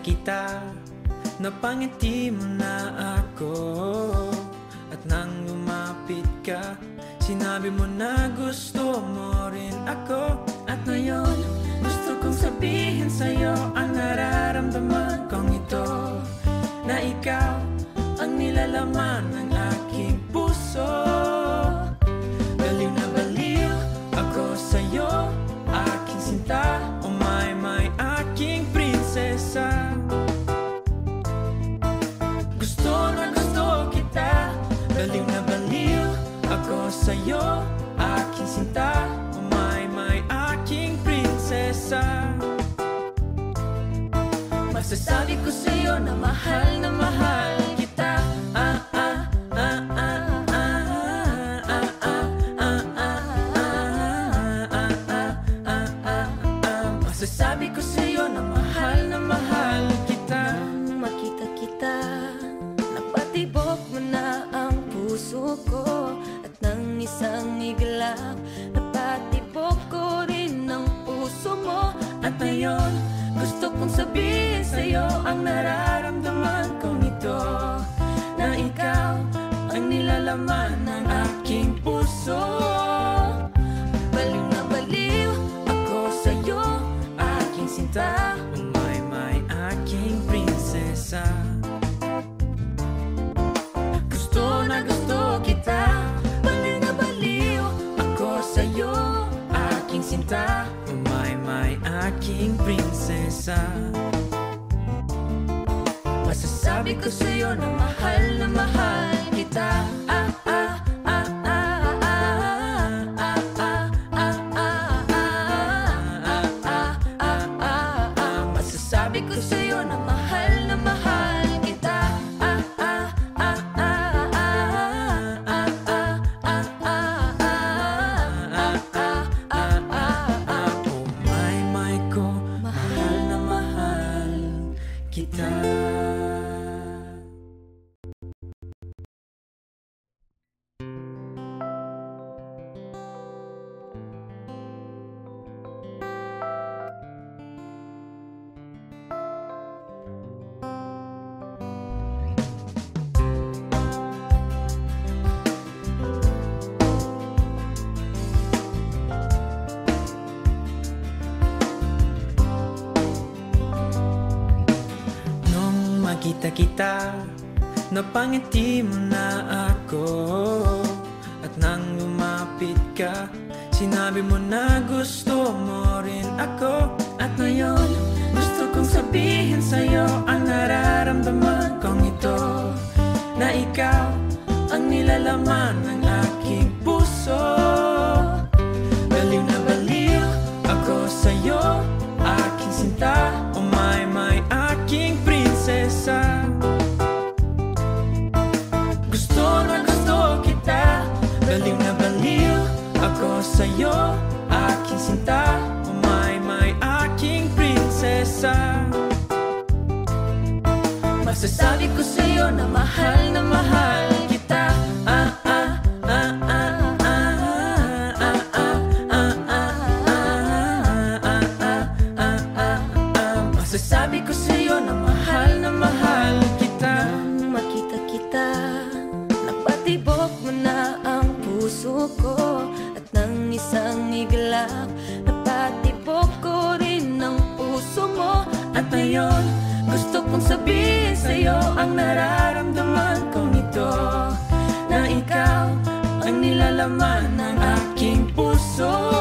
kita, napangiti mo na ako. At nang lumapit ka, sinabi mo na gusto mo rin ako. At ngayon, gusto kong sabihin sa'yo ang nararamdaman kong ito, na ikaw ang nilalaman ng aking puso. Baliw na baliw ako sa'yo, aking sinta. Oh my, aking prinsesa. Gusto na gusto kita, baliw na baliw ako sa'yo, aking sinta. Oh my, aking prinsesa. Masasabi ko sa'yo na mahal kita. Masasabi ko sa'yo na mahal kita. Nang makita kita, napatibok mo na ang puso ko. At nang isang iglap, napatibok ko rin ang puso mo. At ngayon, gusto kong sabihin sa'yo ang nararamdaman kong ito, na ikaw ang nilalaman ng aking puso. Baliw na baliw ako sa'yo, aking sinta. Oh my, aking prinsesa. Gusto na gusto kita, Baliw na baliw ako sa'yo, aking sinta. Oh my, aking prinsesa. Masasabi ko sa'yo na mahal kita. Masasabi ko sa'yo na mahal kita. Oh my ko, mahal na mahal kita. Nung makita kita, napangiti mo na ako. At nang lumapit ka, sinabi mo na gusto mo rin ako. At ngayon, gusto kong sabihin sa'yo ang nararamdaman kong ito, na ikaw ang nilalaman ng aking puso. Baliw na baliw ako sa'yo, aking sinta. Oh my, aking prinsesa. Gusto na gusto kita, baliw na baliw ako sa'yo, aking sinta. Oh my, aking prinsesa. Masasabi ko sa'yo na mahal kita. Masasabi ko sa'yo na mahal kita. Nang makita kita, napatibok mo na ang puso ko. At nang isang iglap, napatibok ko rin ang puso mo. At ngayon, gusto kong sabihin sa'yo ang nararamdaman kong ito, na ikaw ang nilalaman ng aking puso.